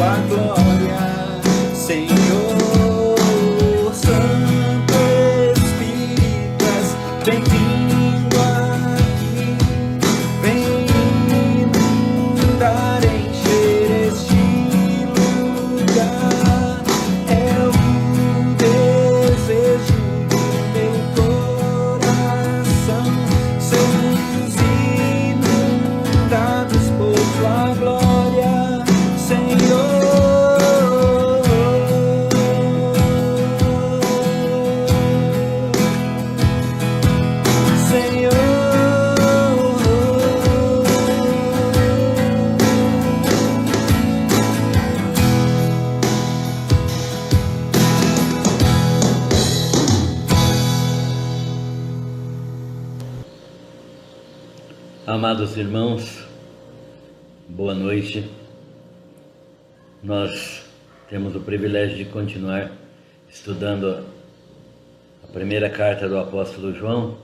tua glória, Senhor. Santo Espírito, bem-vindo aqui, vem inundar, encher este lugar. É o desejo do meu coração, sermos inundados por tua glória, Senhor. Amados irmãos, boa noite. Nós temos o privilégio de continuar estudando a primeira carta do apóstolo João,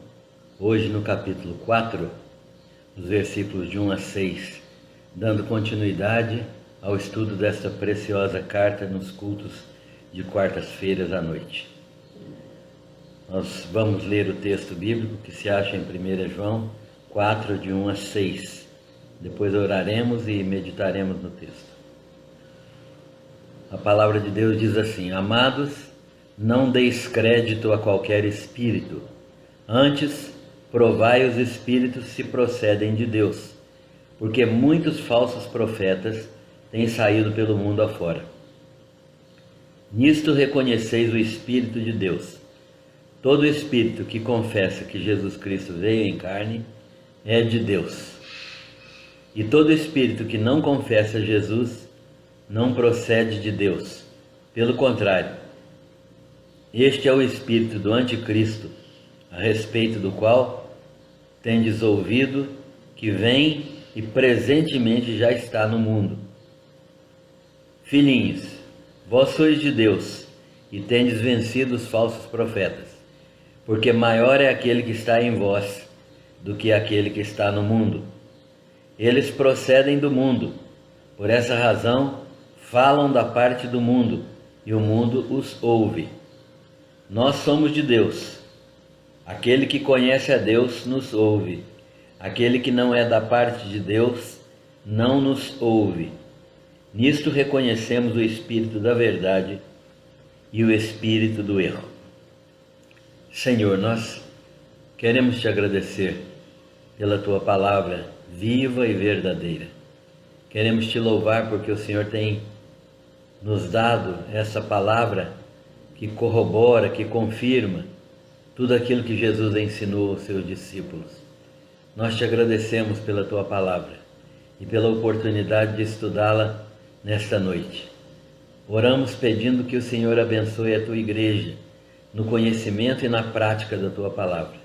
hoje no capítulo 4, os versículos de 1 a 6, dando continuidade ao estudo desta preciosa carta nos cultos de quartas-feiras à noite. Nós vamos ler o texto bíblico que se acha em 1 João 4, de 1 a 6. Depois oraremos e meditaremos no texto. A palavra de Deus diz assim: Amados, não deis crédito a qualquer espírito, antes provai os espíritos se procedem de Deus, porque muitos falsos profetas têm saído pelo mundo afora. Nisto reconheceis o Espírito de Deus. Todo espírito que confessa que Jesus Cristo veio em carne é de Deus. E todo espírito que não confessa Jesus não procede de Deus. Pelo contrário, este é o espírito do anticristo, a respeito do qual tendes ouvido que vem e presentemente já está no mundo. Filhinhos, vós sois de Deus e tendes vencido os falsos profetas, porque maior é aquele que está em vós do que aquele que está no mundo. Eles procedem do mundo, por essa razão falam da parte do mundo, e o mundo os ouve. Nós somos de Deus. Aquele que conhece a Deus nos ouve. Aquele que não é da parte de Deus não nos ouve. Nisto reconhecemos o espírito da verdade e o espírito do erro. Senhor, nós queremos te agradecer pela tua palavra viva e verdadeira. Queremos te louvar porque o Senhor tem nos dado essa palavra que corrobora, que confirma tudo aquilo que Jesus ensinou aos seus discípulos. Nós te agradecemos pela tua palavra e pela oportunidade de estudá-la nesta noite. Oramos pedindo que o Senhor abençoe a tua igreja no conhecimento e na prática da tua palavra,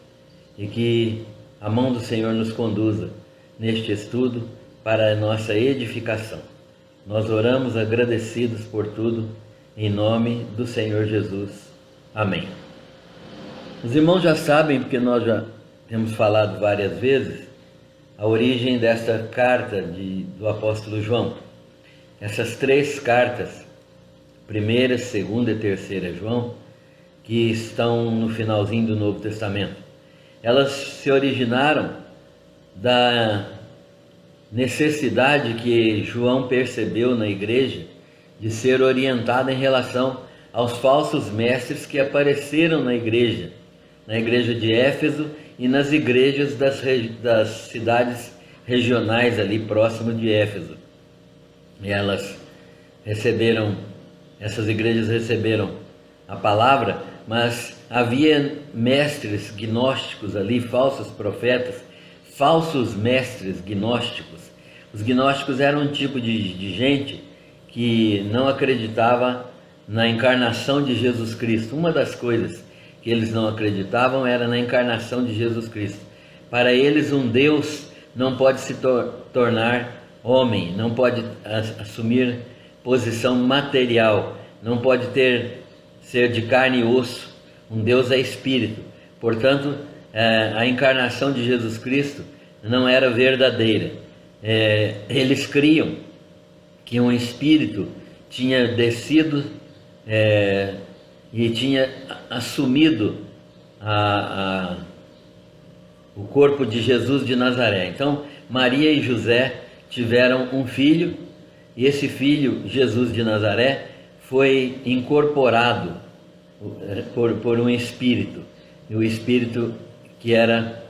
e que a mão do Senhor nos conduza neste estudo para a nossa edificação. Nós oramos agradecidos por tudo, em nome do Senhor Jesus. Amém. Os irmãos já sabem, porque nós já temos falado várias vezes, a origem desta carta do apóstolo João. Essas três cartas, 1ª, 2ª e 3ª João, que estão no finalzinho do Novo Testamento, elas se originaram da necessidade que João percebeu na igreja de ser orientado em relação aos falsos mestres que apareceram na igreja de Éfeso e nas igrejas das cidades regionais ali próximo de Éfeso. E essas igrejas receberam a palavra, mas havia mestres gnósticos ali, falsos profetas, falsos mestres gnósticos. Os gnósticos eram um tipo de gente que não acreditava na encarnação de Jesus Cristo. Uma das coisas que eles não acreditavam era na encarnação de Jesus Cristo. Para eles, um Deus não pode se tornar homem, não pode assumir posição material, não pode ser de carne e osso. Um Deus é espírito. Portanto, a encarnação de Jesus Cristo não era verdadeira. Eles criam que um espírito tinha descido e tinha assumido o corpo de Jesus de Nazaré. Então Maria e José tiveram um filho, e esse filho, Jesus de Nazaré, foi incorporado por um espírito, e o espírito que era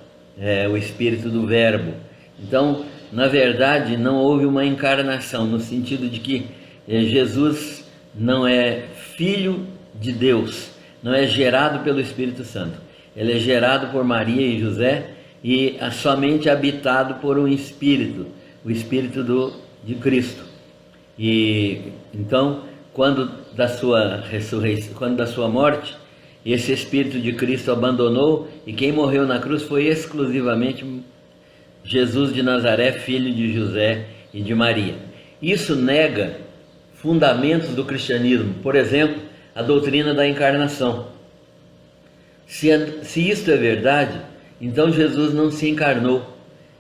o espírito do Verbo. Então, na verdade, não houve uma encarnação, no sentido de que Jesus não é filho de Deus, não é gerado pelo Espírito Santo. Ele é gerado por Maria e José e somente habitado por um espírito, o espírito de Cristo. E então, quando da sua ressurreição, quando da sua morte, esse espírito de Cristo abandonou, e quem morreu na cruz foi exclusivamente Jesus de Nazaré, filho de José e de Maria. Isso nega fundamentos do cristianismo, por exemplo, a doutrina da encarnação. Se isto é verdade, então Jesus não se encarnou,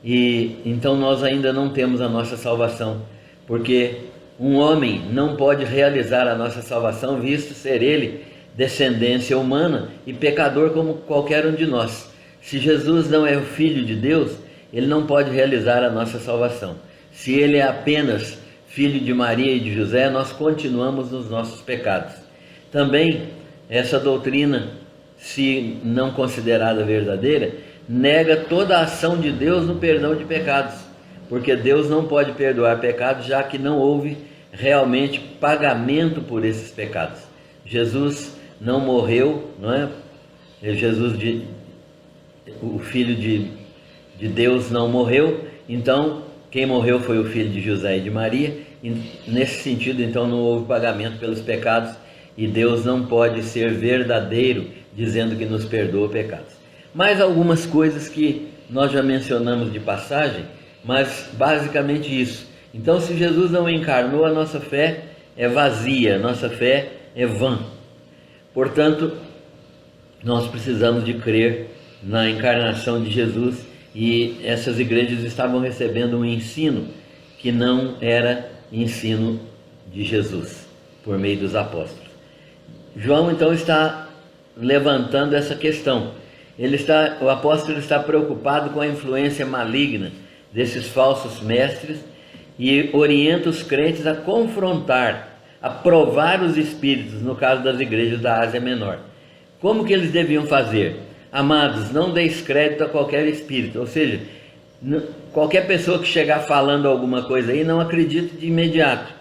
e então nós ainda não temos a nossa salvação, porque um homem não pode realizar a nossa salvação, visto ser ele descendência humana e pecador como qualquer um de nós. Se Jesus não é o Filho de Deus, ele não pode realizar a nossa salvação. Se ele é apenas filho de Maria e de José, nós continuamos nos nossos pecados. Também essa doutrina, se não considerada verdadeira, nega toda a ação de Deus no perdão de pecados, porque Deus não pode perdoar pecados, já que não houve realmente pagamento por esses pecados. Jesus não morreu, não é? Jesus, o Filho de Deus, não morreu, então quem morreu foi o filho de José e de Maria, e nesse sentido então não houve pagamento pelos pecados, e Deus não pode ser verdadeiro dizendo que nos perdoa pecados. Mais algumas coisas que nós já mencionamos de passagem, mas basicamente isso. Então, se Jesus não encarnou, a nossa fé é vazia, a nossa fé é vã. Portanto, nós precisamos de crer na encarnação de Jesus, e essas igrejas estavam recebendo um ensino que não era ensino de Jesus, por meio dos apóstolos. João então está levantando essa questão. O apóstolo está preocupado com a influência maligna desses falsos mestres e orienta os crentes a confrontar, a provar os espíritos, no caso das igrejas da Ásia Menor. Como que eles deviam fazer? Amados, não deis crédito a qualquer espírito, ou seja, qualquer pessoa que chegar falando alguma coisa aí, não acredite de imediato.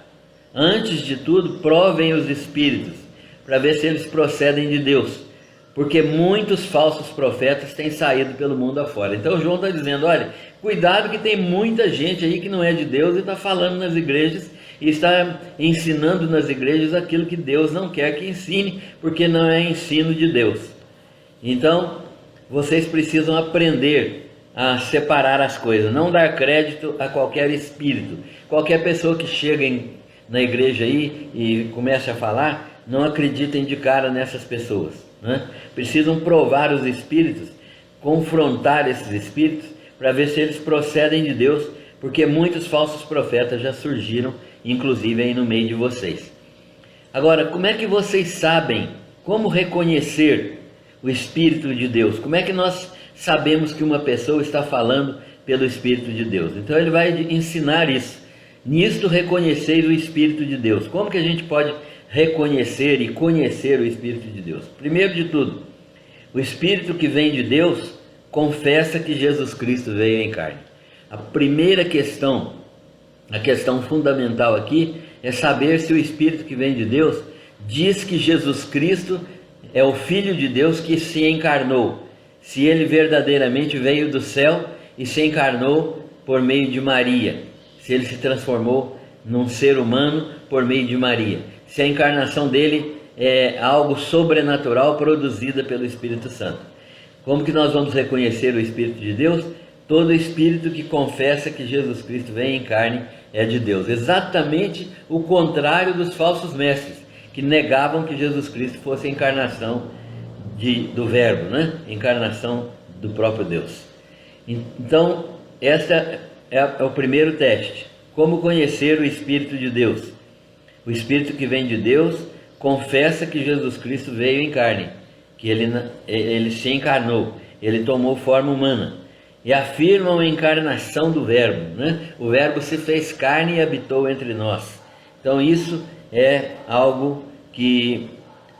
Antes de tudo, provem os espíritos, para ver se eles procedem de Deus, porque muitos falsos profetas têm saído pelo mundo afora. Então João está dizendo, olha, cuidado que tem muita gente aí que não é de Deus e está falando nas igrejas, e está ensinando nas igrejas aquilo que Deus não quer que ensine, porque não é ensino de Deus. Então, vocês precisam aprender a separar as coisas, não dar crédito a qualquer espírito. Qualquer pessoa que chega na igreja aí e comece a falar, não acreditem de cara nessas pessoas, né? Precisam provar os espíritos, confrontar esses espíritos, para ver se eles procedem de Deus, porque muitos falsos profetas já surgiram, inclusive aí no meio de vocês. Agora, como é que vocês sabem como reconhecer o Espírito de Deus? Como é que nós sabemos que uma pessoa está falando pelo Espírito de Deus? Então ele vai ensinar isso. Nisto reconheceis o Espírito de Deus. Como que a gente pode reconhecer e conhecer o Espírito de Deus? Primeiro de tudo, o Espírito que vem de Deus confessa que Jesus Cristo veio em carne. A primeira questão, a questão fundamental aqui, é saber se o Espírito que vem de Deus diz que Jesus Cristo é o Filho de Deus que se encarnou, se ele verdadeiramente veio do céu e se encarnou por meio de Maria, se ele se transformou num ser humano por meio de Maria, se a encarnação dele é algo sobrenatural produzida pelo Espírito Santo. Como que nós vamos reconhecer o Espírito de Deus? Todo espírito que confessa que Jesus Cristo vem em carne é de Deus. Exatamente o contrário dos falsos mestres, que negavam que Jesus Cristo fosse a encarnação do Verbo, né? Encarnação do próprio Deus. Então, esse é o primeiro teste. Como conhecer o Espírito de Deus? O Espírito que vem de Deus confessa que Jesus Cristo veio em carne, que ele se encarnou, ele tomou forma humana, e afirmam a encarnação do Verbo, né? O Verbo se fez carne e habitou entre nós. Então isso é algo que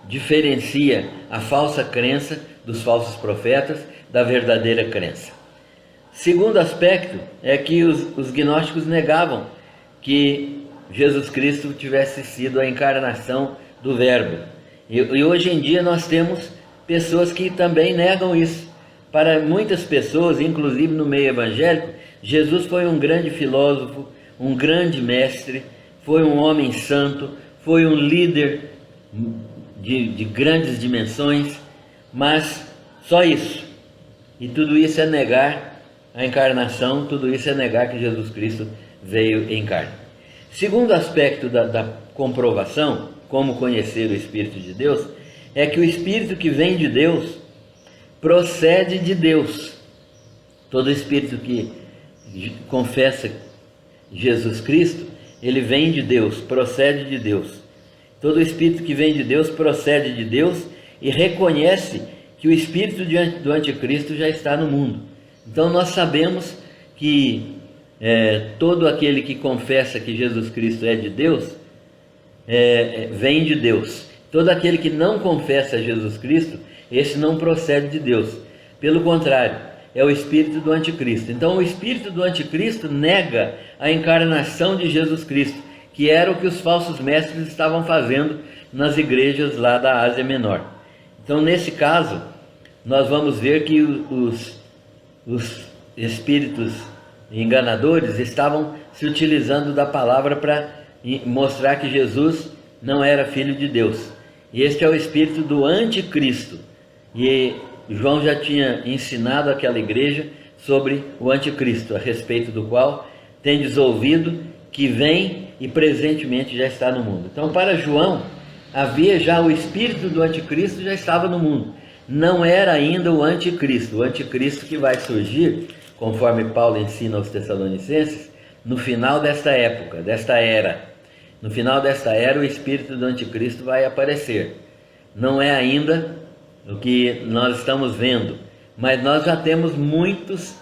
diferencia a falsa crença dos falsos profetas da verdadeira crença. Segundo aspecto é que os gnósticos negavam que Jesus Cristo tivesse sido a encarnação do Verbo. E hoje em dia nós temos pessoas que também negam isso. Para muitas pessoas, inclusive no meio evangélico, Jesus foi um grande filósofo, um grande mestre, foi um homem santo, foi um líder de grandes dimensões, mas só isso. E tudo isso é negar a encarnação, tudo isso é negar que Jesus Cristo veio em carne. Segundo aspecto da comprovação, como conhecer o Espírito de Deus, é que o Espírito que vem de Deus procede de Deus. Todo espírito que confessa Jesus Cristo, ele vem de Deus, procede de Deus. Todo espírito que vem de Deus procede de Deus e reconhece que o espírito do anticristo já está no mundo. Então nós sabemos que todo aquele que confessa que Jesus Cristo é de Deus, vem de Deus. Todo aquele que não confessa Jesus Cristo, esse não procede de Deus. Pelo contrário, é o espírito do anticristo. Então o espírito do anticristo nega a encarnação de Jesus Cristo, que era o que os falsos mestres estavam fazendo nas igrejas lá da Ásia Menor. Então nesse caso, nós vamos ver que os espíritos enganadores estavam se utilizando da palavra para mostrar que Jesus não era filho de Deus. E este é o espírito do anticristo. E João já tinha ensinado aquela igreja sobre o anticristo, a respeito do qual tendes ouvido que vem e presentemente já está no mundo. Então para João havia já o espírito do anticristo, já estava no mundo. Não era ainda o anticristo que vai surgir, conforme Paulo ensina aos Tessalonicenses, no final desta época, desta era. No final desta era o espírito do anticristo vai aparecer. Não é ainda o que nós estamos vendo, mas nós já temos muitos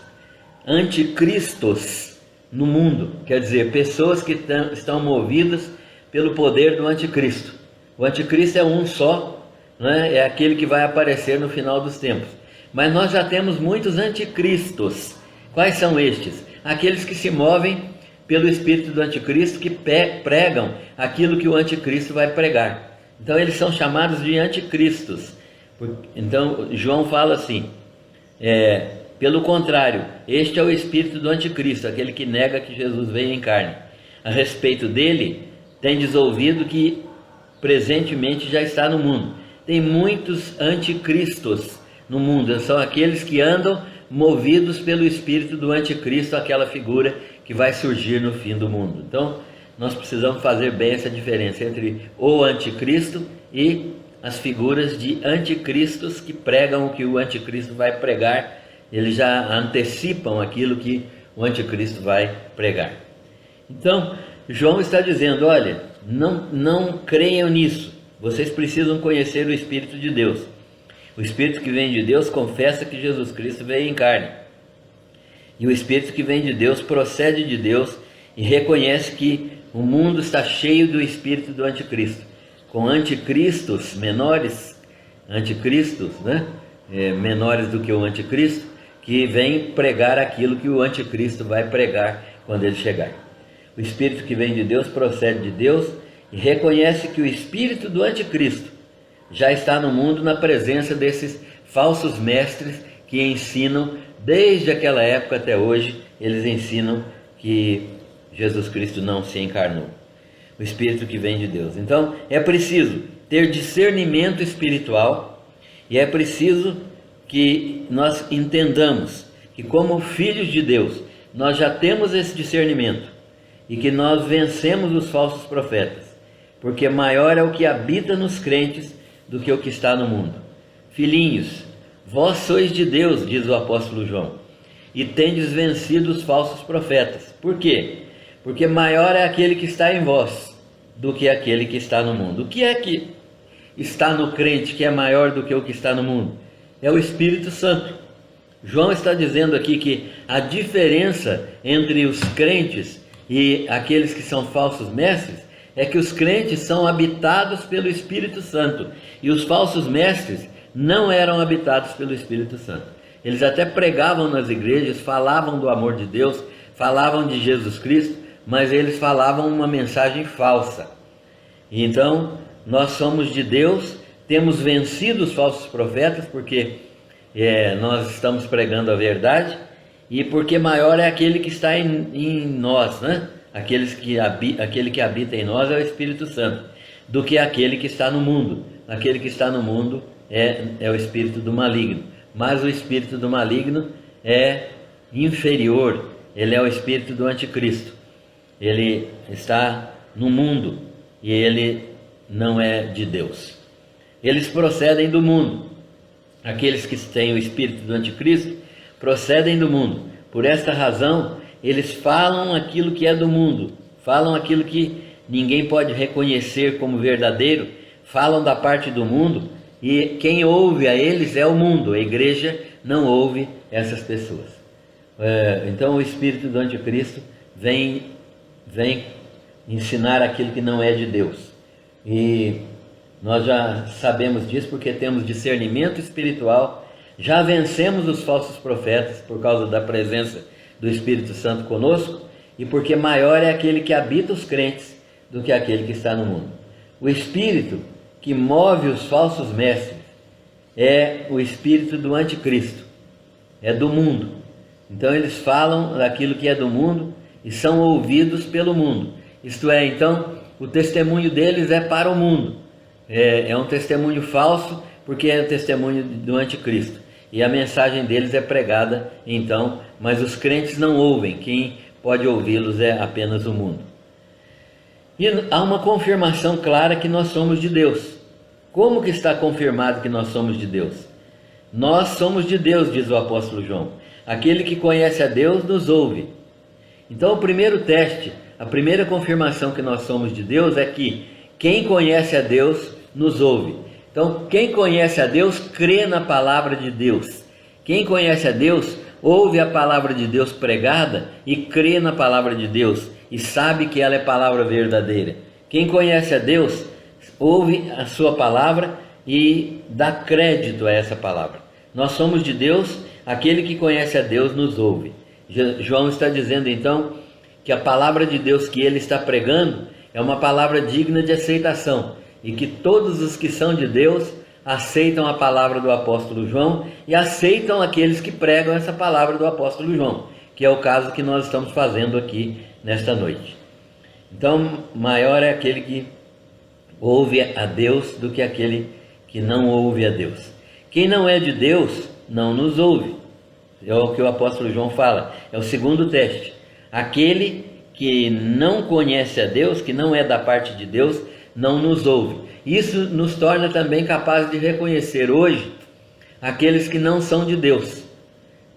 anticristos no mundo, quer dizer, pessoas que estão movidas pelo poder do anticristo. O anticristo é um só, né? É aquele que vai aparecer no final dos tempos. Mas nós já temos muitos anticristos. Quais são estes? Aqueles que se movem pelo espírito do anticristo, que pregam aquilo que o anticristo vai pregar. Então eles são chamados de anticristos. Então João fala assim, pelo contrário, este é o espírito do anticristo, aquele que nega que Jesus veio em carne. A respeito dele, tendes ouvido que presentemente já está no mundo. Tem muitos anticristos no mundo, são aqueles que andam movidos pelo espírito do anticristo, aquela figura que vai surgir no fim do mundo. Então nós precisamos fazer bem essa diferença entre o anticristo e as figuras de anticristos que pregam o que o anticristo vai pregar. Eles já antecipam aquilo que o anticristo vai pregar. Então João está dizendo, olha, não creiam nisso, vocês precisam conhecer o Espírito de Deus. O Espírito que vem de Deus confessa que Jesus Cristo veio em carne. E o Espírito que vem de Deus procede de Deus e reconhece que o mundo está cheio do espírito do anticristo, com anticristos menores, menores do que o anticristo, que vem pregar aquilo que o anticristo vai pregar quando ele chegar. O Espírito que vem de Deus procede de Deus e reconhece que o espírito do anticristo já está no mundo na presença desses falsos mestres que ensinam, desde aquela época até hoje, eles ensinam que Jesus Cristo não se encarnou. O Espírito que vem de Deus. Então é preciso ter discernimento espiritual e é preciso que nós entendamos que, como filhos de Deus, nós já temos esse discernimento e que nós vencemos os falsos profetas, porque maior é o que habita nos crentes do que o que está no mundo. Filhinhos, vós sois de Deus, diz o apóstolo João, e tendes vencido os falsos profetas. Por quê? Porque maior é aquele que está em vós do que aquele que está no mundo. O que é que está no crente que é maior do que o que está no mundo? É o Espírito Santo. João está dizendo aqui que a diferença entre os crentes e aqueles que são falsos mestres é que os crentes são habitados pelo Espírito Santo e os falsos mestres não eram habitados pelo Espírito Santo. Eles até pregavam nas igrejas, falavam do amor de Deus, falavam de Jesus Cristo, mas eles falavam uma mensagem falsa. Então, nós somos de Deus, temos vencido os falsos profetas, porque nós estamos pregando a verdade, e porque maior é aquele que está em nós, né? Aquele que habita em nós é o Espírito Santo, do que aquele que está no mundo. Aquele que está no mundo é o espírito do maligno, mas o espírito do maligno é inferior, ele é o espírito do anticristo. Ele está no mundo e ele não é de Deus. Eles procedem do mundo. Aqueles que têm o espírito do anticristo procedem do mundo. Por esta razão, eles falam aquilo que é do mundo, falam aquilo que ninguém pode reconhecer como verdadeiro, falam da parte do mundo, e quem ouve a eles é o mundo. A igreja não ouve essas pessoas. Então o espírito do anticristo vem ensinar aquilo que não é de Deus. E nós já sabemos disso porque temos discernimento espiritual, já vencemos os falsos profetas por causa da presença do Espírito Santo conosco, e porque maior é aquele que habita os crentes do que aquele que está no mundo. O espírito que move os falsos mestres é o espírito do anticristo, é do mundo. Então eles falam daquilo que é do mundo e são ouvidos pelo mundo. Isto é, então, o testemunho deles é para o mundo. É um testemunho falso, porque é o testemunho do anticristo. E a mensagem deles é pregada, então, mas os crentes não ouvem. Quem pode ouvi-los é apenas o mundo. E há uma confirmação clara que nós somos de Deus. Como que está confirmado que nós somos de Deus? Nós somos de Deus, diz o apóstolo João. Aquele que conhece a Deus nos ouve. Então o primeiro teste, a primeira confirmação que nós somos de Deus é que quem conhece a Deus nos ouve. Então quem conhece a Deus crê na palavra de Deus. Quem conhece a Deus ouve a palavra de Deus pregada e crê na palavra de Deus e sabe que ela é palavra verdadeira. Quem conhece a Deus ouve a sua palavra e dá crédito a essa palavra. Nós somos de Deus, aquele que conhece a Deus nos ouve. João está dizendo então que a palavra de Deus que ele está pregando é uma palavra digna de aceitação e que todos os que são de Deus aceitam a palavra do apóstolo João e aceitam aqueles que pregam essa palavra do apóstolo João, que é o caso que nós estamos fazendo aqui nesta noite. Então, maior é aquele que ouve a Deus do que aquele que não ouve a Deus. Quem não é de Deus não nos ouve. É o que o apóstolo João fala. É o segundo teste. Aquele que não conhece a Deus, que não é da parte de Deus, não nos ouve. Isso nos torna também capazes de reconhecer hoje aqueles que não são de Deus.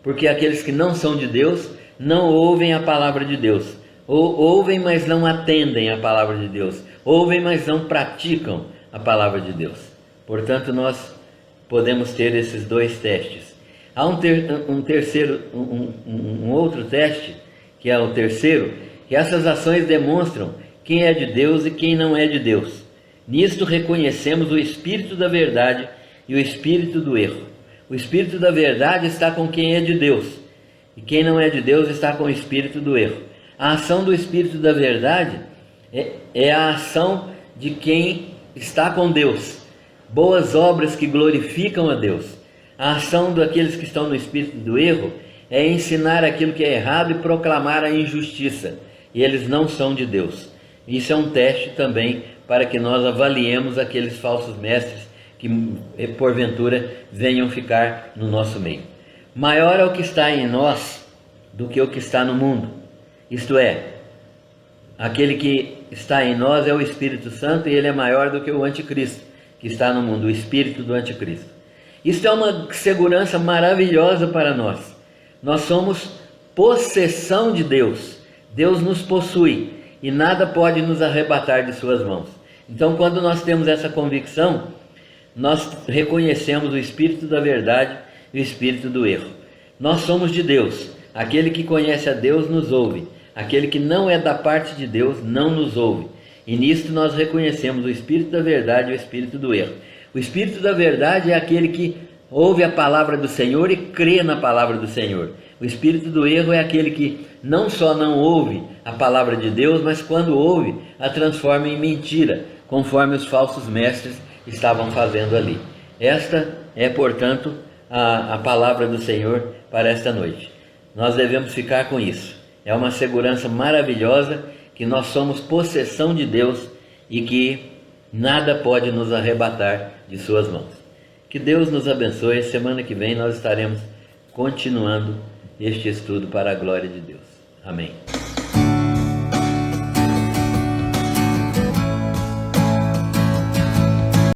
Porque aqueles que não são de Deus não ouvem a palavra de Deus. Ou ouvem, mas não atendem a palavra de Deus. Ouvem, mas não praticam a palavra de Deus. Portanto, nós podemos ter esses dois testes. Há um outro teste, que é o terceiro, que essas ações demonstram quem é de Deus e quem não é de Deus. Nisto reconhecemos o espírito da verdade e o espírito do erro. O espírito da verdade está com quem é de Deus, e quem não é de Deus está com o espírito do erro. A ação do espírito da verdade é a ação de quem está com Deus, boas obras que glorificam a Deus. A ação daqueles que estão no espírito do erro é ensinar aquilo que é errado e proclamar a injustiça, e eles não são de Deus. Isso é um teste também para que nós avaliemos aqueles falsos mestres que porventura venham ficar no nosso meio. Maior é o que está em nós do que o que está no mundo. Isto é, aquele que está em nós é o Espírito Santo e ele é maior do que o anticristo que está no mundo, o espírito do anticristo. Isso é uma segurança maravilhosa para nós. Nós somos possessão de Deus. Deus nos possui. e nada pode nos arrebatar de suas mãos. Então, quando nós temos essa convicção, nós reconhecemos o espírito da verdade e o espírito do erro. Nós somos de Deus. Aquele que conhece a Deus nos ouve. Aquele que não é da parte de Deus não nos ouve. E nisto nós reconhecemos o espírito da verdade e o espírito do erro. O espírito da verdade é aquele que ouve a palavra do Senhor e crê na palavra do Senhor. O espírito do erro é aquele que não só não ouve a palavra de Deus, mas quando ouve, a transforma em mentira, conforme os falsos mestres estavam fazendo ali. Esta é, portanto, a palavra do Senhor para esta noite. Nós devemos ficar com isso. É uma segurança maravilhosa que nós somos possessão de Deus e que nada pode nos arrebatar de suas mãos. Que Deus nos abençoe. Semana que vem nós estaremos continuando este estudo para a glória de Deus. Amém.